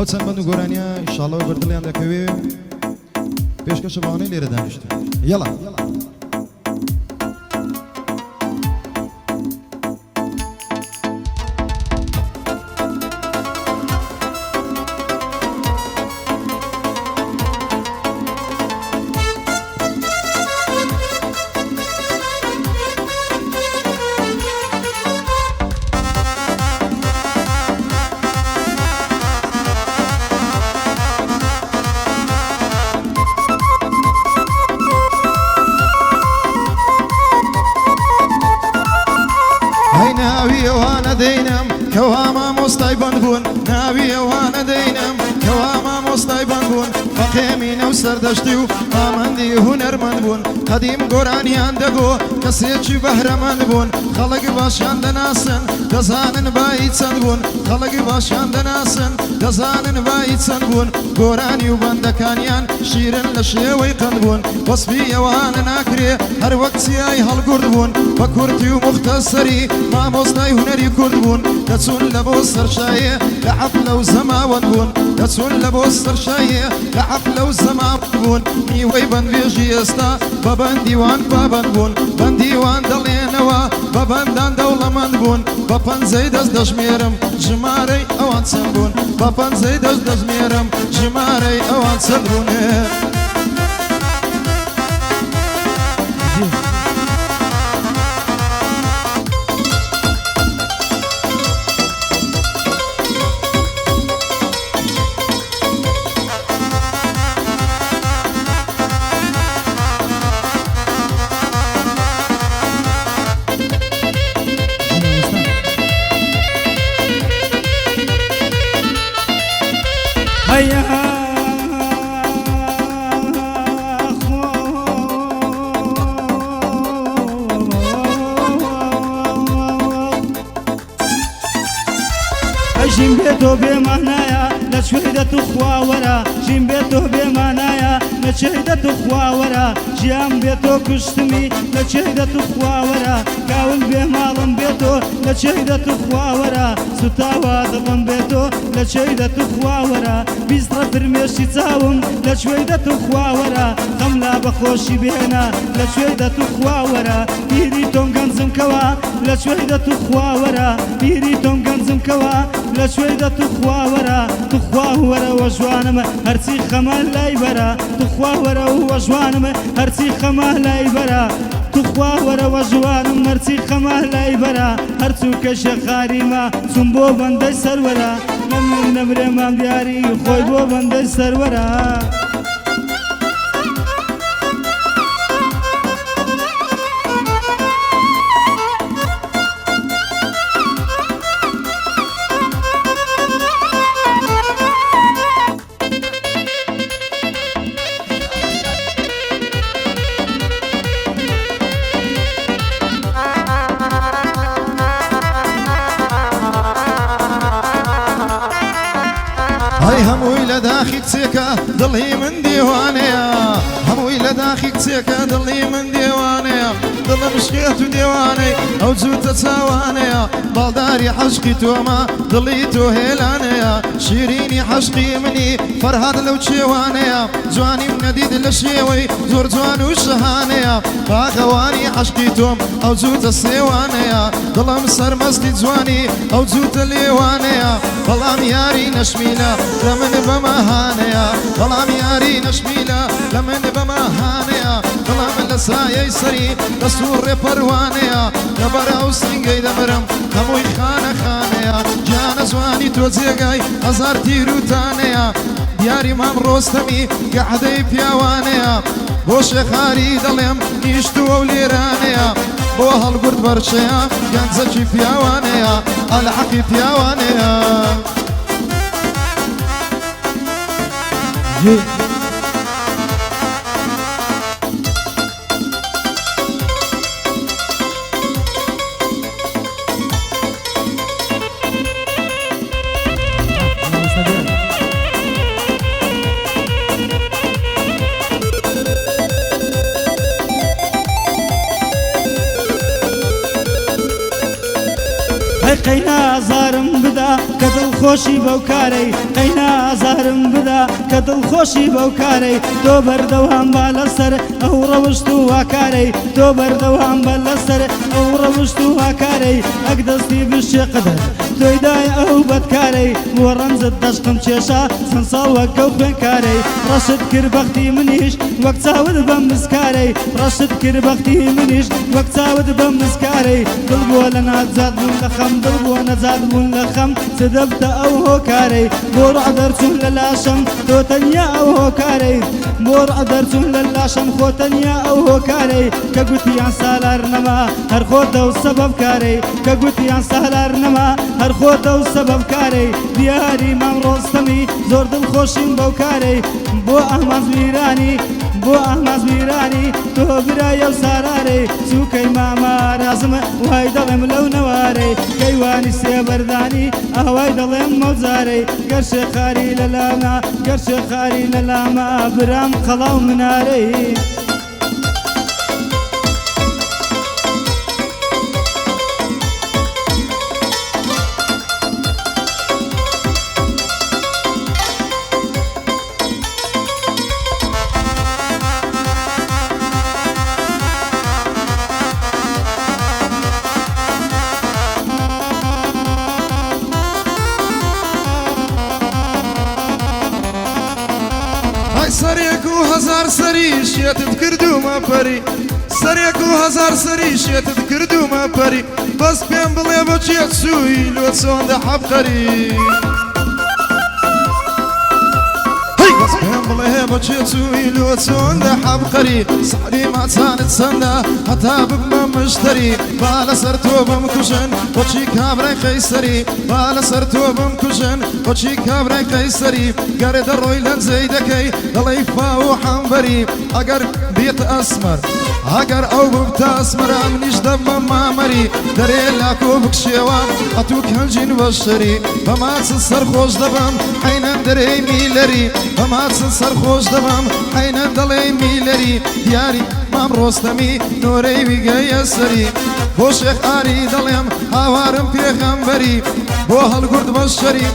ئەو چەند بەند و گۆرانیە ئینشاڵڵەوە بەردڵیان دەکەوێ پێشکەشە باوانەی لێرە دانیشتن یەڵا دەینم کەوا مامۆستای بەند بوون ناوی ئەوانە دەینم کەوا مامۆستای بەند بوون بەقێمینە و سەردەشتی و مامەندی هونەرمەند بوون قەدیم گۆرانیان دەگۆ کەسێکی بەهرەمەند بوون خەڵک باشیان دەناسن دەزانن بایی چەند بوون خەڵک باشیان دەناسن دەزانن بایی چەند بوون گۆرانی و بەندەکانیان شیرن لە شێوەی قەند بوون وەسفی ئەوانە ناکرێ هەر وەک چیای هەڵگورد بوون بە کورتی و مختەسەری مامۆستای هونەری کورد بوون دەچون لە بۆ سەرشایە لە عەقلە و زەماوەند بوون دەچون لە بۆ سەرشایە لە عەقلە و زەماوەند بوون میوەی بەندێژی ئێستا بە بەندیوان پابەند بوون بەندیوان دەڵێنەوە بە بەندان دەوڵەمەند بوون بە پەنجەی دەست دەژمێرم ژمارەی ئەوان چەند بوون بە پەنجەی دەست دەژمێرم ژمارەی ئەوان چەند بوون ژین بێتۆ بێمانایە لە کوێدە تو خواوەرە ژین بێتۆ بێمانایە لە چێدە تو خواوەرە ژیان بێتۆ کوشتمی لە چێدە تو خواوەرە کاون بێماڵم بێتۆ لە چێدە تو خواوەرە سوتاوە دڵم بێتۆ لە چێدە تو خواوەرە بیسترە فرمێشی چاوم لە کوێدە تو خواوەرە خەملا بەخۆشی بێنە لە کوێدە تو خواوەرە بیری تۆم گەنجم کەوە لە کوێدە تو خواوەرە بیری تۆم گەنجم کەوە لە کوێدە تو خواوەرە تو خواوەرە وە ژوانمە هەرچی خەمە لای بەرە تو خواوەرە وە ژوانمە هەرچی خەمە لای بەرە تو خواوەرە وە ژوانم هەرچی خەمە لای بەرە هەرچوو کەشە خاریمە چوم بۆ بەندەی سەروەرە من نەمرێ مام دیاری خۆی بۆ بەندەی سەروەرە هەمووی لە داخی کچێکە دڵی من دیوانەیە هەمووی لە داخی کچێکە دڵی من دیوانەیە دڵم شکێت و دیوانەی ئەو جووتە چاوانەیە باڵداری حەشقی تۆمە دڵی تۆ هێلانەیە شیرینی حەشقی منی فەرهاد لەو چێوانەیە جوانیم نەدید لە شێوەی زۆر جوان و شەهانەیە باغەوانی حەشقی تۆم ئەو جووتە سێوانەیە دڵم سەرمەستی جوانی ئەو جووتە لێوانەیە بەڵام یاری نەشمیلە لە من بەمەهانەیە بەڵام یاری نەشمیلە لە من بەمەهانەیە بەڵام لە سایەی سەری لە سوڕێ پەروانەیە لەبەرەو سنگەی دەبرم هەمووی خانە خانەیە گیانە جوانی تۆ جێگای هەزار تیروتانەیە دیاری مام ڕۆستەمی گەحدەی پیاوانەیە بۆ شێخاری دەڵێم نیشتووە و لێرانەیە بۆ هەڵگورد بەرچەیە گەنجەکی پیاوانەیە ئەلحەقی پیاوانەیە قەینا ئازارم بدا کە دڵخۆشی بەو کارەی قەینا ئازارم بدا کە دڵخۆشی بەو کارەی تۆ بەردەوام با لەسەر ئەو ڕەوشت و واکارەی تۆ بەردەوام بە لەسەر ئەو ڕەوشت و واکارەی ئەک دەستی بشێ قەدەر تۆی دای ئەو بەدکارەی بۆ ڕەنجت دەشقم کێشا چەند ساڵ وەک ئەو خوێنکارەی ڕەشت کرد بەختی منیش وەک چاوت بەم مسکارەی ڕەشت کرد بەختی منیش وەک چاوت بەم مسکارەی دڵ بۆ لە ناجات بوون لە خەم دڵ بۆ نەجات بوون لە خەم چ دەبتە ئەو هۆکارەی بۆ ڕع دەرچوون لە لاشەم تۆ تەنیا ئەو هۆکارەی بۆ ڕع دەرچوون لە لاشەم خۆ تەنیا ئەو هۆکارەی کە گوتیان سالار نەما هەر خۆتە و سەبەب کارەی کە گوتیان سالار نەما هەر خۆتە و سەبەب کارەی دیاری مام ڕۆستەمی زۆر دڵخۆشیم بەو کارەی بۆ ئەحمەد میرانی بۆ ئەحمەد میرانی تۆ برایە و سارارەی سووکەی ماما رازمە وای دەڵێم لەو نەوارەی کەیوانی سێبەردانی ئاوای دەڵێم مەوزارەی گەر شێخاری لە لامە گەر شێخاری لە لامە برام قەڵاو منارەی سەرێک و هەزار سەری شێتت کردومە پەری سەرێک و هەزار سەری شێتت کردومە پەری بەس پێم بڵێ بە چێت سووی لۆ چۆندە حەبقەری بەس پێم بڵێ بە چێت سووی لۆ چۆندە حەبقەری سەحری ماچانت چەندە هەتا ببمە مشتری با لەسەر تۆ بمکوژن بۆچی کابرای قەیسەری با لەسەر تۆ بمکوژن بۆچی کابرای قەیسەری گەرە دەڕۆی لەنجەی دەکەی دەڵێی فا و حەمبەری ئەگەر بێتە ئەسمەر ئەگەر ئەو ببتە ئەسمەرە منیش دەبمە مامەری دەرێ لاکۆ بکشێوە ئەتوو کەنجین بەشەری بەماچن سەرخۆش دەبم حەینەن دەرەی میلەری بەماچن سەرخۆش دەبم حەینەن دەڵێی میلەری دیاری مام ڕۆستەمی نۆرەی ویگەیە سەری بۆ شێخاری دەڵێم هاوارم پێغەمبەری بۆ هەڵگورد بەشەری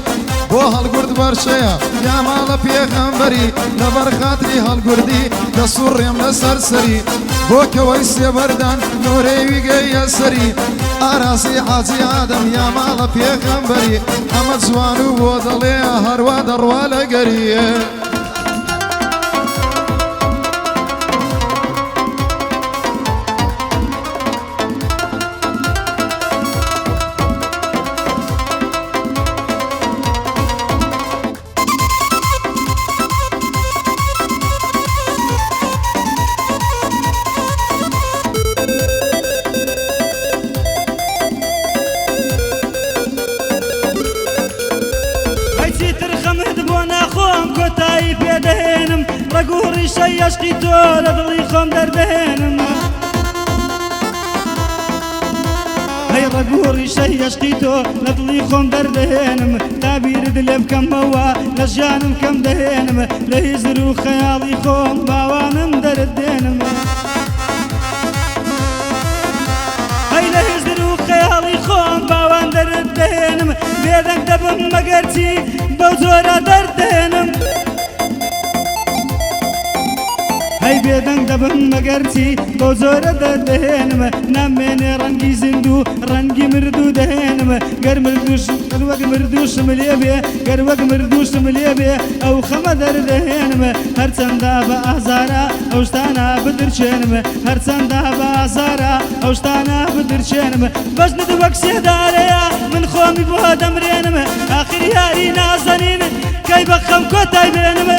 بۆ هەڵگورد بەرشەیە یا ماڵە پێغەمبەری لەبەر خاتری هەڵگوردی دەسوڕێم لەسەر سەری بۆ کەوەی سێبەردان نۆرەی ویگەیە سەری ئاراسی حاجی ئادەم یا ماڵە پێغەمبەری ئەمە جوان و بۆ دەڵێ هەروە دەڕوا لە گەریە ڕگوڕی شەیەشقی تۆ لە دڵی خۆم دەردێنم هەی ڕگوڕی شەیەشقی تۆ لە دڵی خۆم دەردێنم تابیرت لێ بکەمەوە لە ژیانم کەم دەهێنم لە هیزر و خەیاڵی خۆم باوانم دەردێنم هەی لە هیزر و خەیاڵی خۆم باوان دەردێنم بێدەنگ دەبم مەگەرچی بەو جۆرە دەردێنم هەی بێدەنگ دەبم مەگەرچی بۆ زۆرە دەردەهێنم نامێنێ ڕەنگی زیندوو ڕەنگی مردوو دەهێنم گەر وەک مردووشم لێ بێ گەر وەک مردووشم لێ بێ ئەو خەمە دەردەهێنم هەرچەندە بە ئازارە ئەو شتانە بدرچێنم هەرچەندە بە ئازارە ئەو شتانە بدرچێنم بەژنت وەک سێدارەیە من خۆمی بۆ دەمرێنم ئاخر یاری نازەنین کەی بە خەم کۆتای بێنم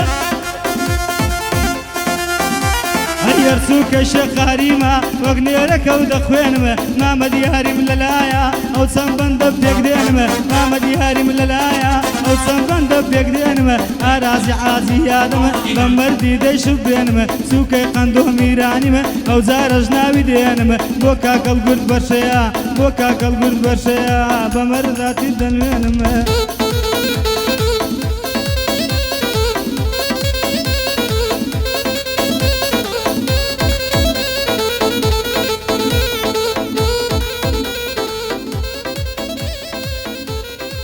هەرچووکە شێخاریمە وەک نێرەکە و دەخوێنمە مامە دیاریم لەلایە ئەو چەند بەندە پێکدێنمە مامە دیاریم لەلایە ئەو چەند بەندە پێکدێنمە ئارازی عازی یادمە بە مەردی دەیشت بێنمە سووکەی قەندۆ میرانیمە ئەو جارەش ناوی دێنمە بۆ کاکەڵ گورد بەرشەیە بۆ کاکەڵ گورد بەرشەیە بە مەرداتی دەنوێنمە